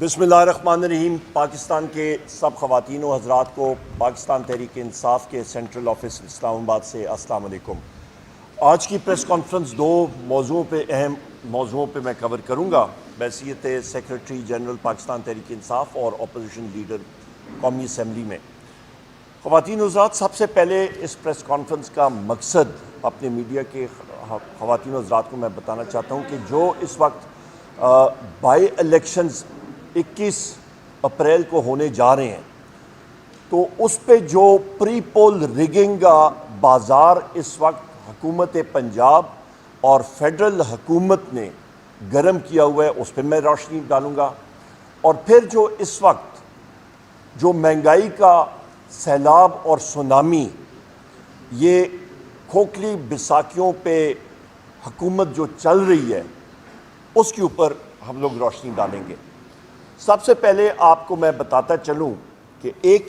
بسم اللہ الرحمن الرحیم۔ پاکستان کے سب خواتین و حضرات کو پاکستان تحریک انصاف کے سینٹرل آفس اسلام آباد سے السلام علیکم۔ آج کی پریس کانفرنس دو اہم موضوعوں پہ میں کور کروں گا، بحیثیت سیکرٹری جنرل پاکستان تحریک انصاف اور اپوزیشن لیڈر قومی اسمبلی میں۔ خواتین و حضرات، سب سے پہلے اس پریس کانفرنس کا مقصد اپنے میڈیا کے خواتین و حضرات کو میں بتانا چاہتا ہوں کہ جو اس وقت بائی الیکشنز 21 اپریل کو ہونے جا رہے ہیں، تو اس پہ جو پری پول ریگنگ کا بازار اس وقت حکومت پنجاب اور فیڈرل حکومت نے گرم کیا ہوا ہے، اس پہ میں روشنی ڈالوں گا۔ اور پھر جو اس وقت جو مہنگائی کا سیلاب اور سونامی، یہ کھوکھلی بیساکھیوں پہ حکومت جو چل رہی ہے، اس کے اوپر ہم لوگ روشنی ڈالیں گے۔ سب سے پہلے آپ کو میں بتاتا چلوں کہ ایک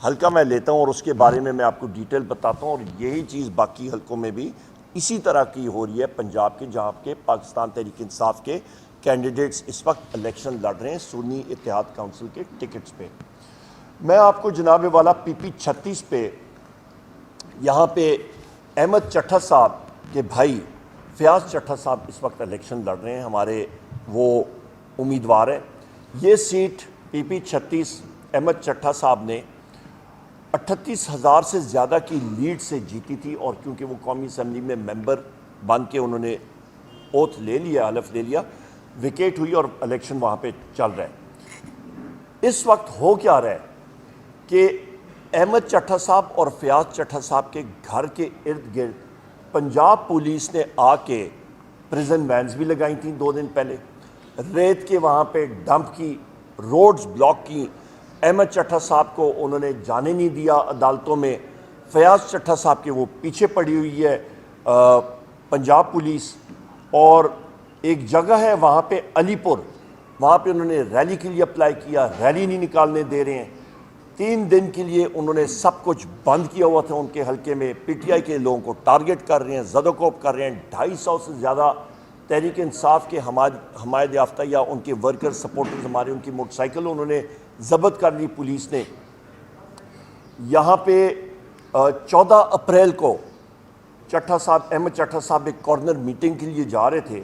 حلقہ میں لیتا ہوں اور اس کے بارے میں آپ کو ڈیٹیل بتاتا ہوں، اور یہی چیز باقی حلقوں میں بھی اسی طرح کی ہو رہی ہے پنجاب کے، جہاں کے پاکستان تحریک انصاف کے کینڈیڈیٹس اس وقت الیکشن لڑ رہے ہیں سنی اتحاد کونسل کے ٹکٹس پہ۔ میں آپ کو جناب والا PP 36 پہ یہاں پہ احمد چٹھا صاحب کے بھائی فیاض چٹھا صاحب اس وقت الیکشن لڑ رہے ہیں، ہمارے وہ امیدوار ہیں۔ یہ سیٹ PP 36 احمد چٹھا صاحب نے 38,000 سے زیادہ کی لیڈ سے جیتی تھی، اور کیونکہ وہ قومی اسمبلی میں ممبر بن کے انہوں نے اوتھ لے لیا، حلف لے لیا، وکیٹ ہوئی اور الیکشن وہاں پہ چل رہا ہے۔ اس وقت ہو کیا رہا ہے کہ احمد چٹھا صاحب اور فیاض چٹھا صاحب کے گھر کے ارد گرد پنجاب پولیس نے آ کے پریزن وینز بھی لگائی تھیں 2 دن پہلے، ریت کے وہاں پہ ڈمپ کی، روڈز بلاک کی، احمد چٹھا صاحب کو انہوں نے جانے نہیں دیا عدالتوں میں۔ فیاض چٹھا صاحب کے وہ پیچھے پڑی ہوئی ہے پنجاب پولیس، اور ایک جگہ ہے وہاں پہ علی پور، وہاں پہ انہوں نے ریلی کے لیے اپلائی کیا، ریلی نہیں نکالنے دے رہے ہیں۔ 3 دن کے لیے انہوں نے سب کچھ بند کیا ہوا تھا ان کے حلقے میں، PTI کے لوگوں کو ٹارگٹ کر رہے ہیں، زد و کوب کر رہے ہیں۔ 250 سے زیادہ تحریک انصاف کے حمایت یافتہ یا ان کے ورکر سپورٹرز ہمارے، ان کی موٹر سائیکل انہوں نے ضبط کر لی پولیس نے۔ یہاں پہ 14 اپریل کو چٹھا صاحب، احمد چٹھا صاحب ایک کارنر میٹنگ کے لیے جا رہے تھے،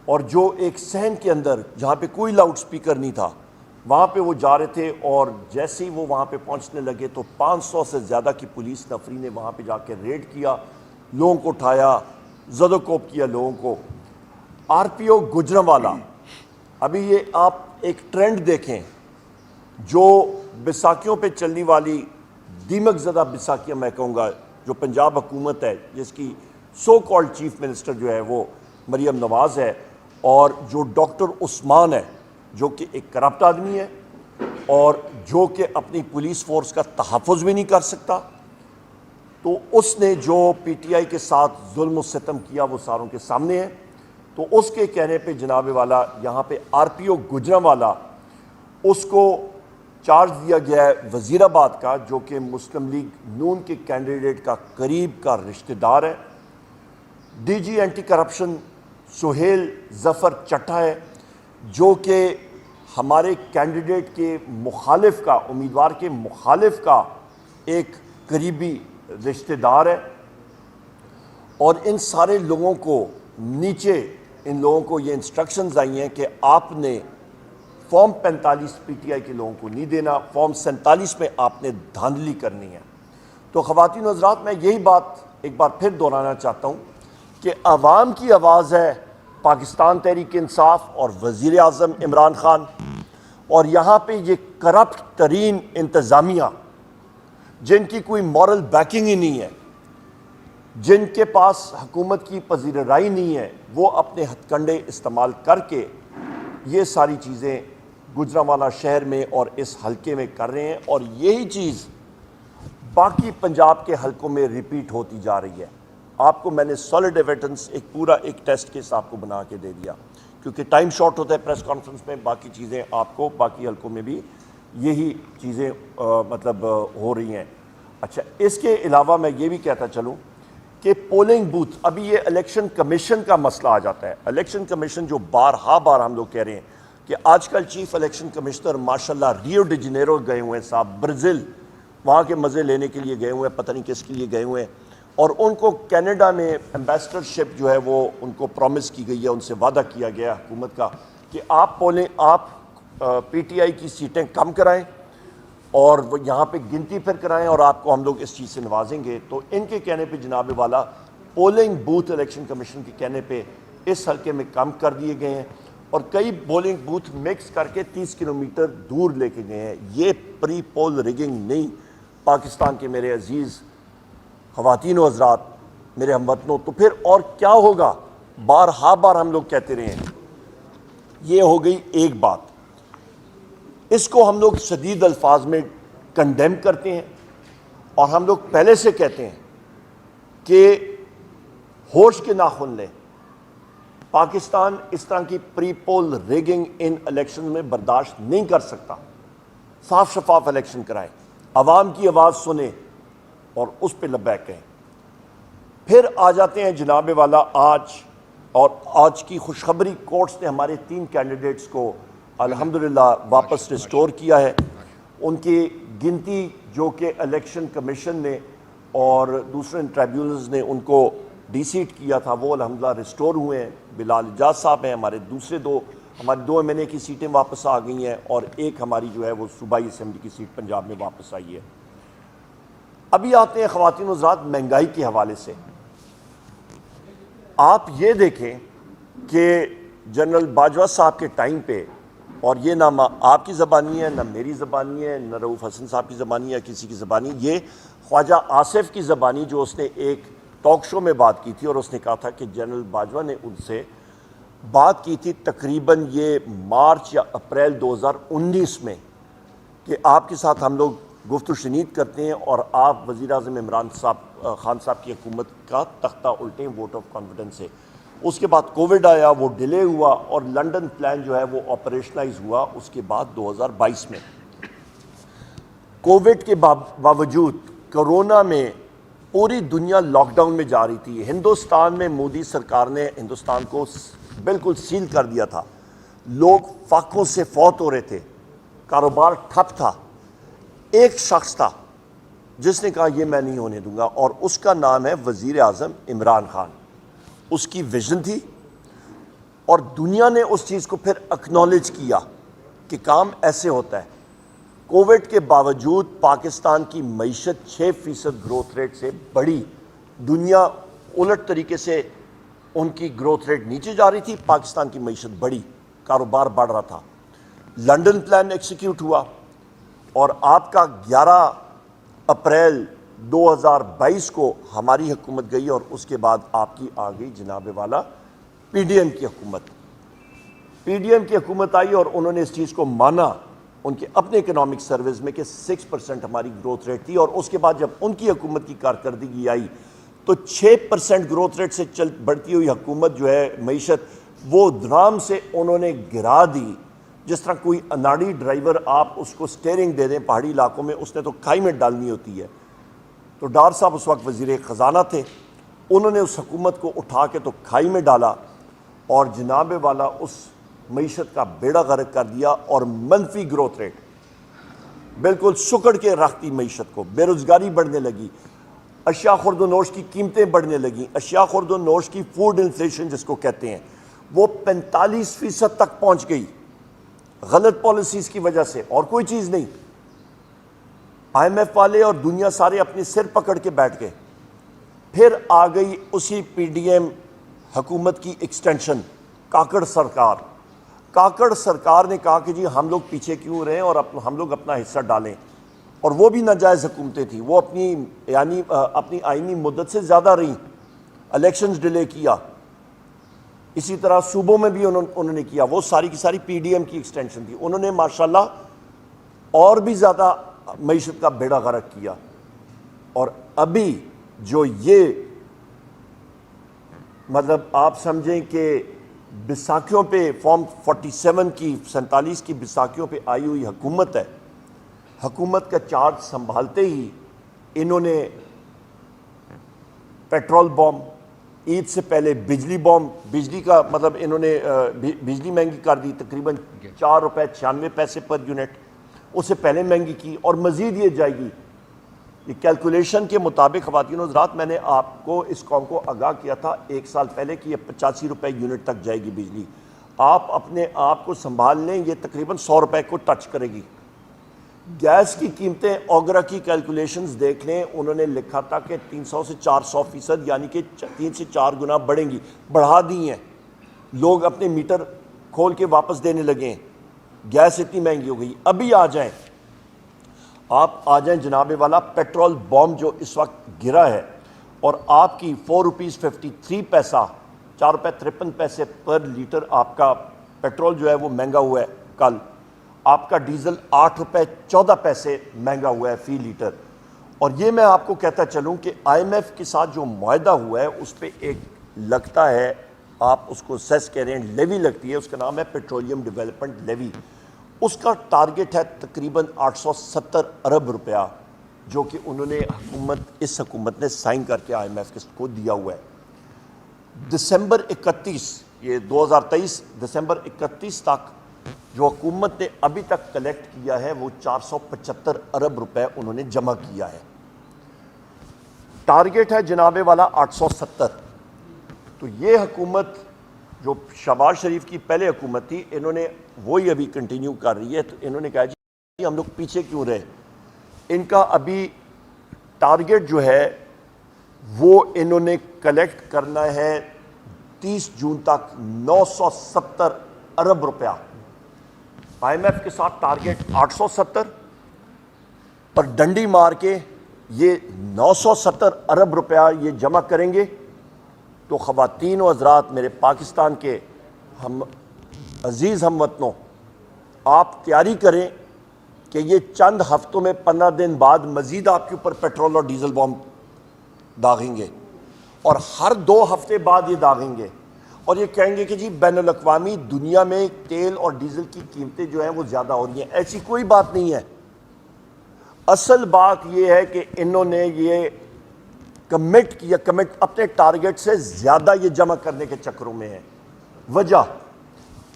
اور جو ایک صحن کے اندر جہاں پہ کوئی لاؤڈ سپیکر نہیں تھا، وہاں پہ وہ جا رہے تھے، اور جیسے ہی وہ وہاں پہ پہنچنے لگے تو 500 سے زیادہ کی پولیس نفری نے وہاں پہ جا کے ریڈ کیا، لوگوں کو اٹھایا، زد و کوب کیا لوگوں کو۔ RPO گجرانوالہ، ابھی یہ آپ ایک ٹرینڈ دیکھیں، جو بیساکھیوں پہ چلنے والی دیمک زدہ بیساکھیاں میں کہوں گا، جو پنجاب حکومت ہے جس کی سو کالڈ چیف منسٹر جو ہے وہ مریم نواز ہے، اور جو ڈاکٹر عثمان ہے جو کہ ایک کرپٹ آدمی ہے، اور جو کہ اپنی پولیس فورس کا تحفظ بھی نہیں کر سکتا، تو اس نے جو PTI کے ساتھ ظلم و ستم کیا وہ ساروں کے سامنے ہے۔ تو اس کے کہنے پہ جناب والا یہاں پہ RPO گجرانوالہ، اس کو چارج دیا گیا ہے وزیر آباد کا، جو کہ مسلم لیگ نون کے کینڈیڈیٹ کا قریب کا رشتہ دار ہے۔ DG اینٹی کرپشن سہیل ظفر چٹھا ہے، جو کہ ہمارے کینڈیڈیٹ کے مخالف کا، امیدوار کے مخالف کا ایک قریبی رشتہ دار ہے۔ اور ان سارے لوگوں کو نیچے، ان لوگوں کو یہ انسٹرکشنز آئی ہیں کہ آپ نے فارم 45 PTI کے لوگوں کو نہیں دینا، فارم 47 میں آپ نے دھاندلی کرنی ہے۔ تو خواتین و حضرات، میں یہی بات ایک بار پھر دہرانا چاہتا ہوں کہ عوام کی آواز ہے پاکستان تحریک انصاف اور وزیر اعظم عمران خان، اور یہاں پہ یہ کرپٹ ترین انتظامیہ، جن کی کوئی مورل بیکنگ ہی نہیں ہے، جن کے پاس حکومت کی پذیر رائی نہیں ہے، وہ اپنے ہتھ کنڈے استعمال کر کے یہ ساری چیزیں گجرانوالہ شہر میں اور اس حلقے میں کر رہے ہیں، اور یہی چیز باقی پنجاب کے حلقوں میں ریپیٹ ہوتی جا رہی ہے۔ آپ کو میں نے سالڈ ایویڈنس ایک ٹیسٹ کیس آپ کو بنا کے دے دیا، کیونکہ ٹائم شارٹ ہوتا ہے پریس کانفرنس میں، باقی چیزیں آپ کو باقی حلقوں میں بھی یہی چیزیں ہو رہی ہیں۔ اچھا، اس کے علاوہ میں یہ بھی کہتا چلوں کہ پولنگ بوتھ، ابھی یہ الیکشن کمیشن کا مسئلہ آ جاتا ہے۔ الیکشن کمیشن جو بارہا ہم لوگ کہہ رہے ہیں کہ آج کل چیف الیکشن کمشنر ماشاءاللہ ریو ڈی جنیرو گئے ہوئے ہیں صاحب، برازیل، وہاں کے مزے لینے کے لیے گئے ہوئے ہیں، پتہ نہیں کس کے لیے گئے ہوئے ہیں، اور ان کو کینیڈا میں ایمبیسڈرشپ جو ہے وہ ان کو پرومس کی گئی ہے، ان سے وعدہ کیا گیا حکومت کا کہ آپ پی ٹی آئی کی سیٹیں کم کرائیں اور یہاں پہ گنتی پھر کرائیں اور آپ کو ہم لوگ اس چیز سے نوازیں گے۔ تو ان کے کہنے پہ جناب والا پولنگ بوتھ الیکشن کمیشن کے کہنے پہ اس حلقے میں کم کر دیے گئے ہیں اور کئی پولنگ بوتھ مکس کر کے 30 کلومیٹر دور لے کے گئے ہیں۔ یہ پری پول ریگنگ نہیں پاکستان کے میرے عزیز خواتین و حضرات، میرے ہم وطنوں، تو پھر اور کیا ہوگا؟ بار ہم لوگ کہتے رہے ہیں۔ یہ ہو گئی ایک بات، اس کو ہم لوگ شدید الفاظ میں کنڈیم کرتے ہیں اور ہم لوگ پہلے سے کہتے ہیں کہ ہوش کے ناخن لیں، پاکستان اس طرح کی پری پول ریگنگ ان الیکشن میں برداشت نہیں کر سکتا۔ صاف شفاف الیکشن کرائیں، عوام کی آواز سنیں اور اس پہ لبیک کہیں۔ پھر آ جاتے ہیں جناب والا آج کی خوشخبری، کورٹس نے ہمارے 3 کینڈیڈیٹس کو الحمدللہ واپس ریسٹور کیا ہے۔ ان کی گنتی جو کہ الیکشن کمیشن نے اور دوسرے ٹریبیونلز نے ان کو ڈی سیٹ کیا تھا، وہ الحمدللہ ریسٹور ہوئے ہیں۔ بلال اجاز صاحب ہیں، ہماری 2 ایم این اے کی سیٹیں واپس آ گئی ہیں اور ایک ہماری جو ہے وہ صوبائی اسمبلی کی سیٹ پنجاب میں واپس آئی ہے۔ ابھی آتے ہیں خواتین و حضرات مہنگائی کے حوالے سے۔ آپ یہ دیکھیں کہ جنرل باجوہ صاحب کے ٹائم پہ، اور یہ نہ آپ کی زبانی ہے، نہ میری زبانی ہے، نہ رؤوف حسن صاحب کی زبانی ہے، کسی کی زبانی، یہ خواجہ آصف کی زبانی، جو اس نے ایک ٹاک شو میں بات کی تھی اور اس نے کہا تھا کہ جنرل باجوہ نے ان سے بات کی تھی تقریباً یہ مارچ یا اپریل 2019 میں کہ آپ کے ساتھ ہم لوگ گفت و شنید کرتے ہیں اور آپ وزیر اعظم عمران خان صاحب کی حکومت کا تختہ الٹیں ووٹ آف کانفیڈنس سے۔ اس کے بعد کووڈ آیا، وہ ڈیلے ہوا اور لنڈن پلان جو ہے وہ آپریشنلائز ہوا اس کے بعد 2022 میں۔ کووڈ کے باوجود کرونا میں پوری دنیا لاک ڈاؤن میں جا رہی تھی، ہندوستان میں مودی سرکار نے ہندوستان کو بالکل سیل کر دیا تھا، لوگ فاقوں سے فوت ہو رہے تھے، کاروبار ٹھپ تھا۔ ایک شخص تھا جس نے کہا یہ میں نہیں ہونے دوں گا، اور اس کا نام ہے وزیر اعظم عمران خان۔ اس کی ویژن تھی اور دنیا نے اس چیز کو پھر اکنالج کیا کہ کام ایسے ہوتا ہے۔ کووڈ کے باوجود پاکستان کی معیشت 6% گروتھ ریٹ سے بڑھی، دنیا الٹ طریقے سے ان کی گروتھ ریٹ نیچے جا رہی تھی، پاکستان کی معیشت بڑھی، کاروبار بڑھ رہا تھا۔ لنڈن پلان ایکسیکیوٹ ہوا اور آپ کا 11 اپریل 2022 کو ہماری حکومت گئی اور اس کے بعد آپ کی آ گئی جناب والا پی ڈی ایم کی حکومت۔ پی ڈی ایم کی حکومت آئی اور انہوں نے اس چیز کو مانا ان کے اپنے اکنامک سروس میں کہ 6% ہماری گروتھ ریٹ تھی، اور اس کے بعد جب ان کی حکومت کی کارکردگی آئی تو 6% گروتھ ریٹ سے بڑھتی ہوئی حکومت جو ہے معیشت، وہ درام سے انہوں نے گرا دی۔ جس طرح کوئی اناڑی ڈرائیور آپ اس کو سٹیئرنگ دے دیں پہاڑی علاقوں میں، اس نے تو کھائی میں ڈالنی ہوتی ہے۔ تو ڈار صاحب اس وقت وزیر خزانہ تھے، انہوں نے اس حکومت کو اٹھا کے تو کھائی میں ڈالا اور جناب والا اس معیشت کا بیڑا غرق کر دیا، اور منفی گروتھ ریٹ بالکل سکڑ کے رکھتی معیشت کو، بے روزگاری بڑھنے لگی، اشیاء خورد و نوش کی قیمتیں بڑھنے لگیں، اشیاء خورد و نوش کی فوڈ انفلیشن جس کو کہتے ہیں وہ 45% تک پہنچ گئی، غلط پالیسیز کی وجہ سے، اور کوئی چیز نہیں۔ آئی ایم ایف والے اور دنیا سارے اپنے سر پکڑ کے بیٹھ گئے۔ پھر آ گئی اسی پی ڈی ایم حکومت کی ایکسٹینشن کاکڑ سرکار نے کہا کہ جی ہم لوگ پیچھے کیوں رہیں اور ہم لوگ اپنا حصہ ڈالیں، اور وہ بھی ناجائز حکومتیں تھیں، وہ اپنی آئینی مدت سے زیادہ رہیں، الیکشنز ڈیلے کیا، اسی طرح صوبوں میں بھی انہوں نے کیا، وہ ساری کی ساری پی ڈی ایم کی ایکسٹینشن تھی۔ انہوں نے ماشاءاللہ اور بھی زیادہ معیشت کا بیڑا غرق کیا، اور ابھی جو یہ مطلب آپ سمجھیں کہ بیساکھیوں پہ فارم 47 کی 47 کی بیساکھیوں پہ آئی ہوئی حکومت ہے، حکومت کا چارج سنبھالتے ہی انہوں نے پیٹرول بم، عید سے پہلے بجلی بوم، بجلی کا مطلب انہوں نے بجلی مہنگی کر دی تقریباً 4 روپے 96 پیسے پر یونٹ، اس سے پہلے مہنگی کی اور مزید یہ جائے گی۔ یہ کیلکولیشن کے مطابق خواتین و حضرات میں نے آپ کو اس قوم کو آگاہ کیا تھا 1 سال پہلے کہ یہ 85 روپے یونٹ تک جائے گی بجلی۔ آپ اپنے آپ کو سنبھال لیں، یہ تقریباً 100 روپے کو ٹچ کرے گی۔ گیس کی قیمتیں اوگرا کی کیلکولیشنز دیکھ لیں، انہوں نے لکھا تھا کہ 300 سے 400% یعنی کہ 3 سے 4 گنا بڑھیں گی، بڑھا دی ہیں۔ لوگ اپنے میٹر کھول کے واپس دینے لگے ہیں، گیس اتنی مہنگی ہو گئی۔ ابھی آ جائیں، آپ آ جائیں جناب والا، پیٹرول بوم جو اس وقت گرا ہے اور آپ کی 4 روپیز 53 پیسہ 4 روپے 53 پیسے پر لیٹر آپ کا پیٹرول جو ہے وہ مہنگا ہوا ہے۔ کل آپ کا ڈیزل 8 روپے 14 پیسے مہنگا ہوا ہے فی لیٹر۔ اور یہ میں آپ کو کہتا چلوں کہ آئی ایم ایف کے ساتھ جو معاہدہ ہوا ہے اس پہ ایک لگتا ہے، آپ اس کو سیس کہہ رہے ہیں، لیوی لگتی ہے، اس کا نام ہے پیٹرولیم ڈیولپمنٹ لیوی۔ اس کا ٹارگٹ ہے تقریباً 870 ارب روپیہ، جو کہ انہوں نے اس حکومت نے سائن کر کے آئی ایم ایف کو دیا ہوا ہے۔ دسمبر 31 یہ 2023 دسمبر 31 تک جو حکومت نے ابھی تک کلیکٹ کیا ہے وہ 475 ارب روپے انہوں نے جمع کیا ہے۔ ٹارگٹ ہے جناب والا 870۔ تو یہ حکومت جو شہباز شریف کی پہلے حکومت تھی، انہوں نے وہی ابھی کنٹینیو کر رہی ہے۔ تو انہوں نے کہا جی ہم لوگ پیچھے کیوں رہے، ان کا ابھی ٹارگٹ جو ہے وہ انہوں نے کلیکٹ کرنا ہے 30 جون تک 970 ارب روپیہ۔ آئی ایم ایف کے ساتھ ٹارگٹ 870 پر ڈنڈی مار کے یہ 970 ارب روپیہ یہ جمع کریں گے۔ تو خواتین و حضرات میرے پاکستان کے عزیز ہم وطنوں، آپ تیاری کریں کہ یہ چند ہفتوں میں 15 دن بعد مزید آپ کے اوپر پیٹرول اور ڈیزل بوم داغیں گے، اور ہر 2 ہفتے بعد یہ داغیں گے، اور یہ کہیں گے کہ جی بین الاقوامی دنیا میں تیل اور ڈیزل کی قیمتیں جو ہیں وہ زیادہ ہو رہی ہیں۔ ایسی کوئی بات نہیں ہے۔ اصل بات یہ ہے کہ انہوں نے یہ کمٹ اپنے ٹارگٹ سے زیادہ یہ جمع کرنے کے چکروں میں ہے۔ وجہ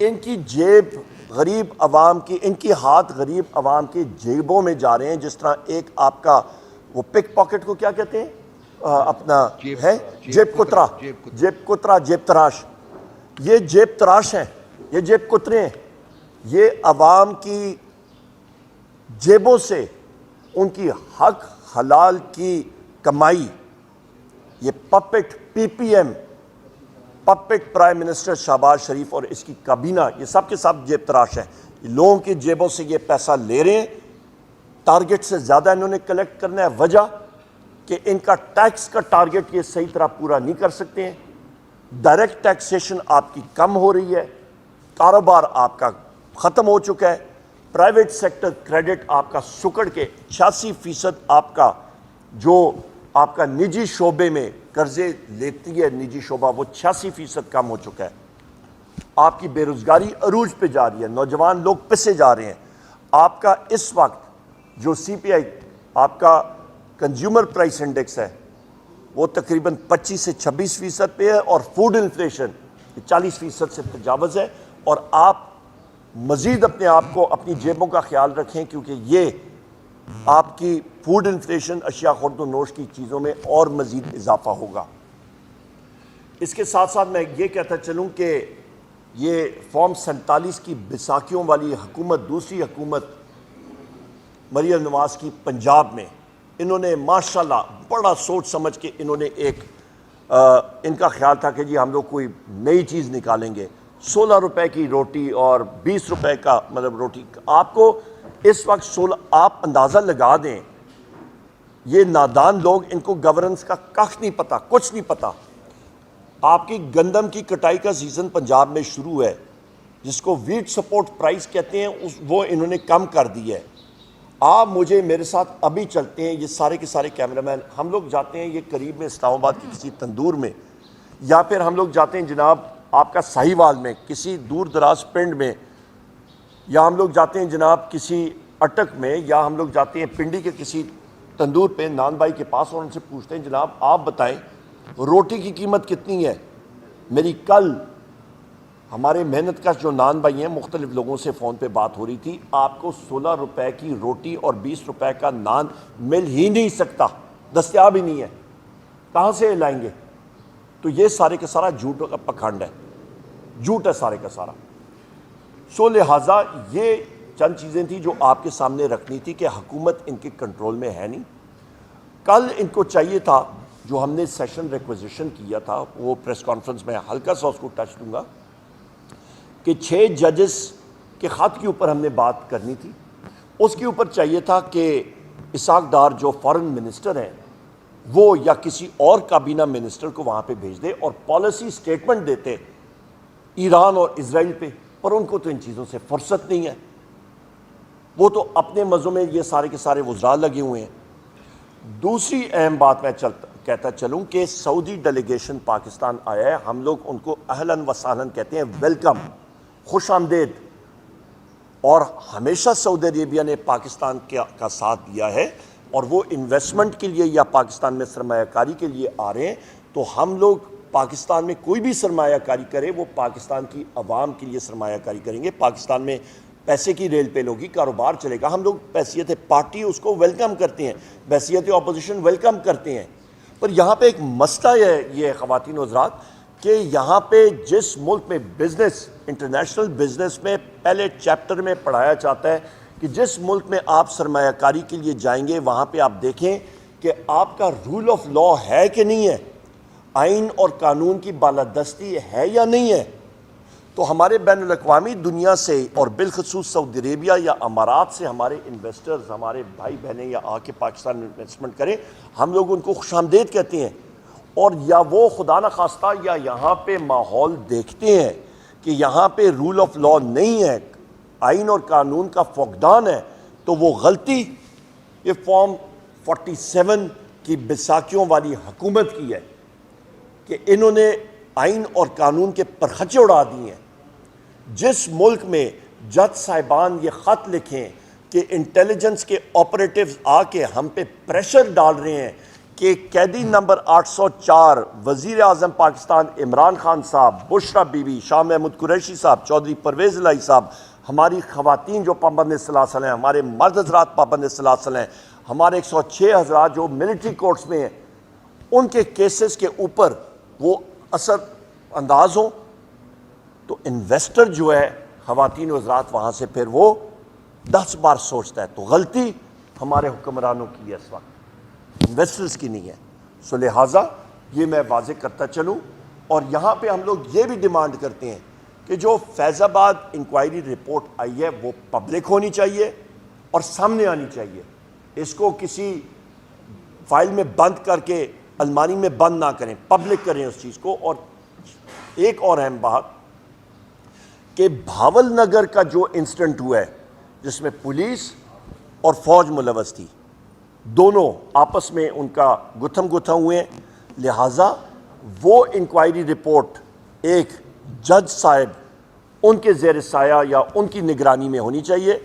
ان کی جیب غریب عوام کی، ان کی ہاتھ غریب عوام کی جیبوں میں جا رہے ہیں، جس طرح ایک آپ کا وہ پک پاکٹ کو کیا کہتے ہیں، اپنا ہے جیب کترا، جیب تراش۔ یہ جیب تراش ہیں، یہ جیب کترے ہیں، یہ عوام کی جیبوں سے ان کی حق حلال کی کمائی، یہ puppet P P M, puppet prime minister Shahbaz Sharif اور اس کی کابینہ، یہ سب کے سب جیب تراش ہیں۔ لوگوں کی جیبوں سے یہ پیسہ لے رہے ہیں، ٹارگٹ سے زیادہ انہوں نے کلیکٹ کرنا ہے۔ وجہ کہ ان کا ٹیکس کا ٹارگٹ یہ صحیح طرح پورا نہیں کر سکتے ہیں۔ ڈائریکٹ ٹیکسیشن آپ کی کم ہو رہی ہے، کاروبار آپ کا ختم ہو چکا ہے، پرائیویٹ سیکٹر کریڈٹ آپ کا سکڑ کے 86% آپ کا جو آپ کا نجی شعبے میں قرضے لیتی ہے نجی شعبہ، وہ 86% کم ہو چکا ہے۔ آپ کی بے روزگاری عروج پہ جا رہی ہے، نوجوان لوگ پسے جا رہے ہیں۔ آپ کا اس وقت جو سی پی آئی آپ کا کنزیومر پرائس انڈیکس ہے وہ تقریباً 25 سے 26% پہ ہے، اور فوڈ انفلیشن 40% سے تجاوز ہے۔ اور آپ مزید اپنے آپ کو اپنی جیبوں کا خیال رکھیں، کیونکہ یہ آپ کی فوڈ انفلیشن اشیاء خورد و نوش کی چیزوں میں اور مزید اضافہ ہوگا۔ اس کے ساتھ ساتھ میں یہ کہتا چلوں کہ یہ فارم 47 کی بیساکھیوں والی حکومت، دوسری حکومت مریم نواز کی پنجاب میں، انہوں نے ماشاءاللہ بڑا سوچ سمجھ کے انہوں نے ایک ان کا خیال تھا کہ جی ہم لوگ کوئی نئی چیز نکالیں گے۔ 16 روپے کی روٹی اور 20 روپے کا مطلب روٹی، آپ کو اس وقت آپ اندازہ لگا دیں، یہ نادان لوگ، ان کو گورننس کا کخ نہیں پتہ، کچھ نہیں پتہ۔ آپ کی گندم کی کٹائی کا سیزن پنجاب میں شروع ہے، جس کو ویٹ سپورٹ پرائس کہتے ہیں، وہ انہوں نے کم کر دی ہے۔ آپ میرے ساتھ ابھی چلتے ہیں، یہ سارے کے سارے کیمرہ مین، ہم لوگ جاتے ہیں یہ قریب میں اسلام آباد کی کسی تندور میں، یا پھر ہم لوگ جاتے ہیں جناب آپ کا ساہی وال میں کسی دور دراز پنڈ میں، یا ہم لوگ جاتے ہیں جناب کسی اٹک میں، یا ہم لوگ جاتے ہیں پنڈی کے کسی تندور پہ نان بھائی کے پاس، اور ان سے پوچھتے ہیں جناب آپ بتائیں روٹی کی قیمت کتنی ہے؟ میری کل ہمارے محنت کش جو نان بھائی ہیں مختلف لوگوں سے فون پہ بات ہو رہی تھی، آپ کو 16 روپے کی روٹی اور 20 روپے کا نان مل ہی نہیں سکتا، دستیاب ہی نہیں ہے، کہاں سے لائیں گے؟ تو یہ سارے کا سارا جھوٹ کا پکھنڈ ہے، جھوٹ ہے سارے کا سارا۔ سو لہٰذا یہ چند چیزیں تھیں جو آپ کے سامنے رکھنی تھی کہ حکومت ان کے کنٹرول میں ہے نہیں۔ کل ان کو چاہیے تھا، جو ہم نے سیشن ریکویزیشن کیا تھا، وہ پریس کانفرنس میں ہلکا سا اس کو ٹچ دوں گا، کہ 6 ججز کے خط کے اوپر ہم نے بات کرنی تھی۔ اس کے اوپر چاہیے تھا کہ اسحاق ڈار جو فارن منسٹر ہیں وہ یا کسی اور کابینہ منسٹر کو وہاں پہ بھیج دے اور پالیسی سٹیٹمنٹ دیتے ایران اور اسرائیل پہ، پر ان کو تو ان چیزوں سے فرصت نہیں ہے، وہ تو اپنے مزوں میں یہ سارے کے سارے وزراء لگے ہوئے ہیں۔ دوسری اہم بات میں کہتا چلوں کہ سعودی ڈیلیگیشن پاکستان آیا ہے، ہم لوگ ان کو اہلاً و سہلاً کہتے ہیں، ویلکم، خوش آمدید، اور ہمیشہ سعودی عربیہ نے پاکستان کا ساتھ دیا ہے، اور وہ انویسٹمنٹ کے لیے یا پاکستان میں سرمایہ کاری کے لیے آ رہے ہیں، تو ہم لوگ پاکستان میں کوئی بھی سرمایہ کاری کرے وہ پاکستان کی عوام کے لیے سرمایہ کاری کریں گے، پاکستان میں پیسے کی ریل پیل ہوگی، کاروبار چلے گا، ہم لوگ بحیثیت پارٹی اس کو ویلکم کرتے ہیں، بحیثیت اپوزیشن ویلکم کرتے ہیں۔ پر یہاں پہ ایک مسئلہ ہے یہ خواتین و حضرات، کہ یہاں پہ جس ملک میں بزنس، انٹرنیشنل بزنس میں پہلے چیپٹر میں پڑھایا جاتا ہے کہ جس ملک میں آپ سرمایہ کاری کے لیے جائیں گے وہاں پہ آپ دیکھیں کہ آپ کا رول آف لا ہے کہ نہیں ہے، آئین اور قانون کی بالادستی ہے یا نہیں ہے۔ تو ہمارے بین الاقوامی دنیا سے اور بالخصوص سعودی عربیہ یا امارات سے ہمارے انویسٹرز، ہمارے بھائی بہنیں یا آ کے پاکستان میں انویسٹمنٹ کریں، ہم لوگ ان کو خوش آمدید کہتے ہیں، اور یا وہ خدا نخواستہ یا یہاں پہ ماحول دیکھتے ہیں کہ یہاں پہ رول آف لا نہیں ہے، آئین اور قانون کا فقدان ہے، تو وہ غلطی یہ فارم 47 کی بیساکھیوں والی حکومت کی ہے کہ انہوں نے آئین اور قانون کے پرخچے اڑا دیے ہیں۔ جس ملک میں جج صاحبان یہ خط لکھیں کہ انٹیلیجنس کے آپریٹیوز آ کے ہم پہ پریشر ڈال رہے ہیں کہ قیدی نمبر 804 وزیر اعظم پاکستان عمران خان صاحب، بشرا بی بی، شاہ محمود قریشی صاحب، چودھری پرویز الہی صاحب، ہماری خواتین جو پابند سلاسل ہیں، ہمارے مرد حضرات پابند سلاسل ہیں، ہمارے 106 حضرات جو ملٹری کورٹس میں ہیں، ان کے کیسز کے اوپر وہ اثر انداز ہوں، تو انویسٹر جو ہے خواتین و حضرات وہاں سے پھر وہ 10 بار سوچتا ہے۔ تو غلطی ہمارے حکمرانوں کی ہے اس وقت، انویسٹرز کی نہیں ہے۔ سو لہٰذا یہ میں واضح کرتا چلوں، اور یہاں پہ ہم لوگ یہ بھی ڈیمانڈ کرتے ہیں کہ جو فیض آباد انکوائری رپورٹ آئی ہے وہ پبلک ہونی چاہیے اور سامنے آنی چاہیے، اس کو کسی فائل میں بند کر کے الماری میں بند نہ کریں، پبلک کریں اس چیز کو۔ اور ایک اور اہم بات کہ بھاول نگر کا جو انسیڈنٹ ہوا ہے جس میں پولیس اور فوج ملوث تھی، دونوں آپس میں ان کا گتھم گتھم ہوئے، لہٰذا وہ انکوائری رپورٹ ایک جج صاحب ان کے زیر سایہ یا ان کی نگرانی میں ہونی چاہیے،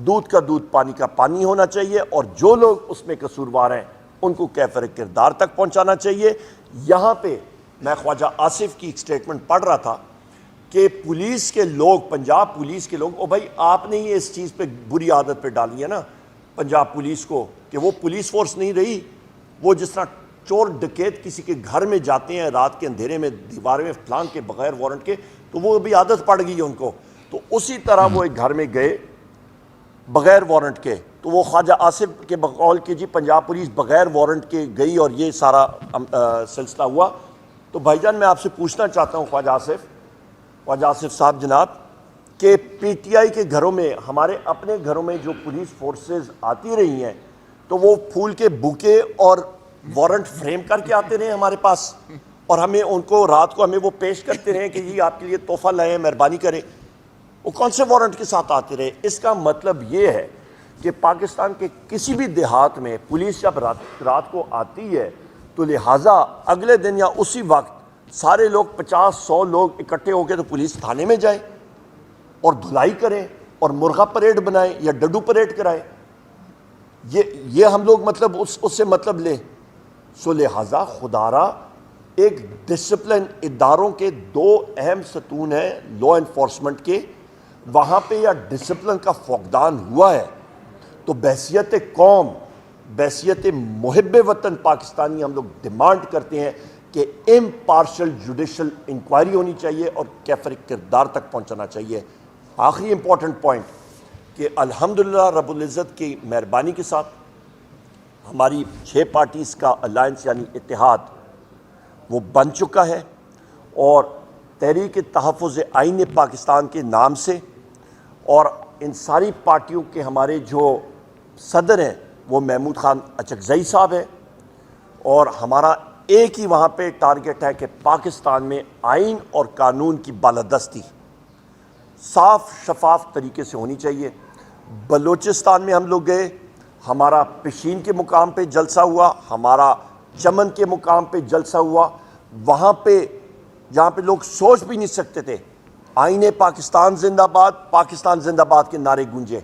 دودھ کا دودھ پانی کا پانی ہونا چاہیے، اور جو لوگ اس میں قصوروار ہیں ان کو کیفر کردار تک پہنچانا چاہیے۔ یہاں پہ میں خواجہ آصف کی ایک سٹیٹمنٹ پڑھ رہا تھا کہ پولیس کے لوگ، پنجاب پولیس کے لوگ، او بھائی آپ نے یہ اس چیز پہ بری عادت پہ ڈالی ہے نا پنجاب پولیس کو، کہ وہ پولیس فورس نہیں رہی، وہ جس طرح چور ڈکیت کسی کے گھر میں جاتے ہیں رات کے اندھیرے میں دیوارے میں پھلانگ کے بغیر وارنٹ کے، تو وہ بھی عادت پڑ گئی ہے ان کو، تو اسی طرح وہ ایک گھر میں گئے بغیر وارنٹ کے، تو وہ خواجہ آصف کے بقول کہ جی پنجاب پولیس بغیر وارنٹ کے گئی اور یہ سارا سلسلہ ہوا۔ تو بھائی جان میں آپ سے پوچھنا چاہتا ہوں خواجہ آصف صاحب جناب، کہ پی ٹی آئی کے گھروں میں، ہمارے اپنے گھروں میں جو پولیس فورسز آتی رہی ہیں، تو وہ پھول کے بوکے اور وارنٹ فریم کر کے آتے رہے ہمارے پاس، اور ہمیں ان کو رات کو ہمیں وہ پیش کرتے رہے کہ جی آپ کے لیے تحفہ لائے ہیں، مہربانی کریں، وہ کون سے وارنٹ کے ساتھ آتے رہے؟ اس کا مطلب یہ ہے کہ پاکستان کے کسی بھی دیہات میں پولیس جب رات کو آتی ہے تو لہٰذا اگلے دن یا اسی وقت سارے لوگ 50-100 لوگ اکٹھے ہو کے تو پولیس تھانے میں جائیں اور دھلائی کریں اور مرغا پریڈ بنائیں یا ڈڈو پریڈ کرائیں، یہ ہم لوگ مطلب اس سے مطلب لیں۔ سو لہٰذا خدارا ایک ڈسپلن اداروں کے دو اہم ستون ہیں لا انفورسمنٹ کے، وہاں پہ یا ڈسپلن کا فقدان ہوا ہے تو بحیثیت قوم، بحیثیت محب وطن پاکستانی ہم لوگ ڈیمانڈ کرتے ہیں کہ امپارشل جوڈیشل انکوائری ہونی چاہیے اور کیفر کردار تک پہنچانا چاہیے۔ آخری امپورٹنٹ پوائنٹ کہ الحمدللہ رب العزت کی مہربانی کے ساتھ ہماری 6 پارٹیز کا الائنس یعنی اتحاد وہ بن چکا ہے، اور تحریک تحفظ آئین پاکستان کے نام سے اور ان ساری پارٹیوں کے ہمارے جو صدر ہیں وہ محمود خان اچکزئی صاحب ہیں، اور ہمارا ایک ہی وہاں پہ ٹارگٹ ہے کہ پاکستان میں آئین اور قانون کی بالادستی صاف شفاف طریقے سے ہونی چاہیے۔ بلوچستان میں ہم لوگ گئے، ہمارا پشین کے مقام پہ جلسہ ہوا، ہمارا چمن کے مقام پہ جلسہ ہوا، وہاں پہ جہاں پہ لوگ سوچ بھی نہیں سکتے تھے آئین پاکستان زندہ باد، پاکستان زندہ باد کے نعرے گونجے،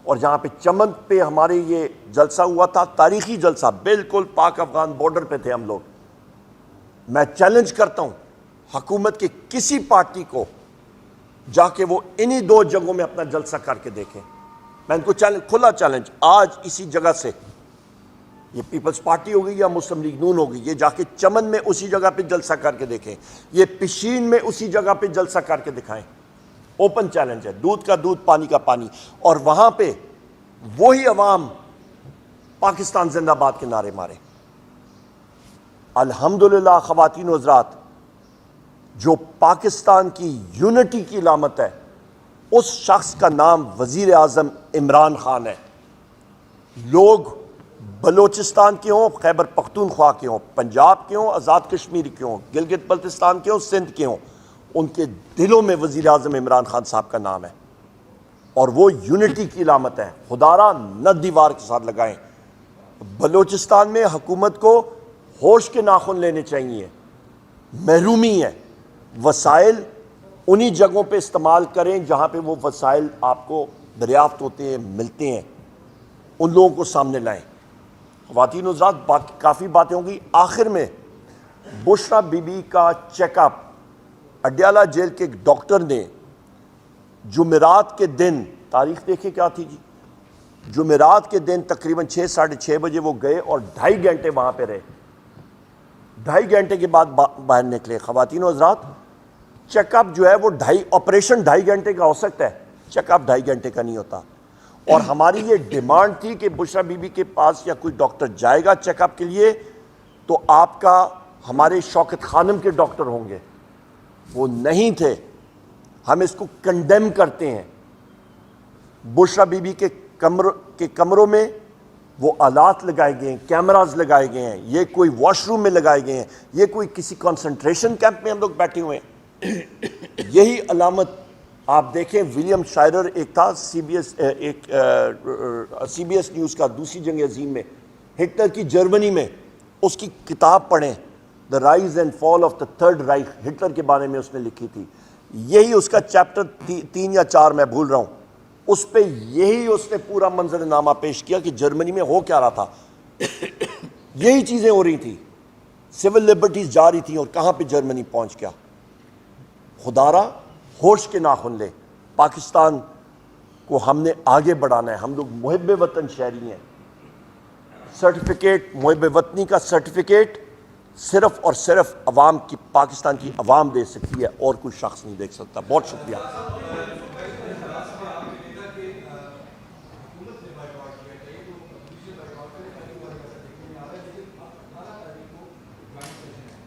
اور جہاں پہ چمن پہ ہمارے یہ جلسہ ہوا تھا، تاریخی جلسہ، بالکل پاک افغان بارڈر پہ تھے ہم لوگ۔ میں چیلنج کرتا ہوں حکومت کے کسی پارٹی کو جا کے وہ انہی 2 جگہوں میں اپنا جلسہ کر کے دیکھیں۔ میں ان کو کھلا چیلنج آج اسی جگہ سے، یہ پیپلز پارٹی ہوگی یا مسلم لیگ نون ہوگی، یہ جا کے چمن میں اسی جگہ پہ جلسہ کر کے دیکھیں، یہ پشین میں اسی جگہ پہ جلسہ کر کے دکھائیں۔ اوپن چیلنج ہے، دودھ کا دودھ پانی کا پانی، اور وہاں پہ وہی عوام پاکستان زندہ باد کے نعرے مارے۔ الحمدللہ خواتین و حضرات، جو پاکستان کی یونٹی کی علامت ہے اس شخص کا نام وزیر اعظم عمران خان ہے۔ لوگ بلوچستان کے ہوں، خیبر پختونخوا کے ہوں، پنجاب کے ہوں، آزاد کشمیر کے ہوں، گلگت بلتستان کے ہوں، سندھ کے ہوں، ان کے دلوں میں وزیر اعظم عمران خان صاحب کا نام ہے، اور وہ یونٹی کی علامت ہے۔ خدارا نہ دیوار کے ساتھ لگائیں۔ بلوچستان میں حکومت کو ہوش کے ناخن لینے چاہیے، محرومی ہے، وسائل انہی جگہوں پہ استعمال کریں جہاں پہ وہ وسائل آپ کو دریافت ہوتے ہیں، ملتے ہیں، ان لوگوں کو سامنے لائیں۔ خواتین و حضرات، کافی باتیں ہوں گی۔ آخر میں بشرا بی بی کا چیک اپ اڈیالہ جیل کے ایک ڈاکٹر نے جمعرات کے دن، تاریخ دیکھیں کیا تھی جی، جمعرات کے دن تقریباً 6 ساڑھے 6 بجے وہ گئے اور 2.5 گھنٹے وہاں پہ رہے، 2.5 گھنٹے کے بعد باہر نکلے۔ خواتین و حضرات، چیک اپ جو ہے وہ آپریشن 2.5 گھنٹے کا ہو سکتا ہے، چیک اپ 2.5 گھنٹے کا نہیں ہوتا۔ اور ہماری یہ ڈیمانڈ تھی کہ بشرا بی بی کے پاس یا کوئی ڈاکٹر جائے گا چیک اپ کے لیے تو آپ کا ہمارے شوکت خانم کے ڈاکٹر ہوں گے، وہ نہیں تھے۔ ہم اس کو کنڈیم کرتے ہیں۔ بشرا بی بی کے کمروں میں وہ آلات لگائے گئے ہیں، کیمراز لگائے گئے ہیں، یہ کوئی واش روم میں لگائے گئے ہیں، یہ کوئی کسی کنسنٹریشن کیمپ میں ہم لوگ بیٹھے ہوئے ہیں۔ یہی علامت آپ دیکھیں، ولیم شائرر ایک تھا سی بی ایس نیوز کا، دوسری جنگ عظیم میں ہٹلر کی جرمنی میں، اس کی کتاب پڑھیں، the rise and fall of the third Reich, Hitler کے بارے میں اس نے لکھی تھی۔ یہی اس کا چیپٹر 3 یا 4 میں بھول رہا ہوں، اس پہ یہی اس نے پورا منظر نامہ پیش کیا کہ جرمنی میں ہو کیا رہا تھا۔ یہی چیزیں ہو رہی تھیں، سول لبرٹیز جا رہی تھیں، اور کہاں پہ جرمنی پہنچ گیا۔ خدارا ہوش کے ناخن لے، پاکستان کو ہم نے آگے بڑھانا ہے، ہم لوگ محب وطن شہری ہیں۔ سرٹیفکیٹ، محب وطنی کا سرٹیفکیٹ صرف اور صرف عوام کی، پاکستان کی عوام دے سکتی ہے، اور کوئی شخص نہیں دے سکتا۔ بہت شکریہ۔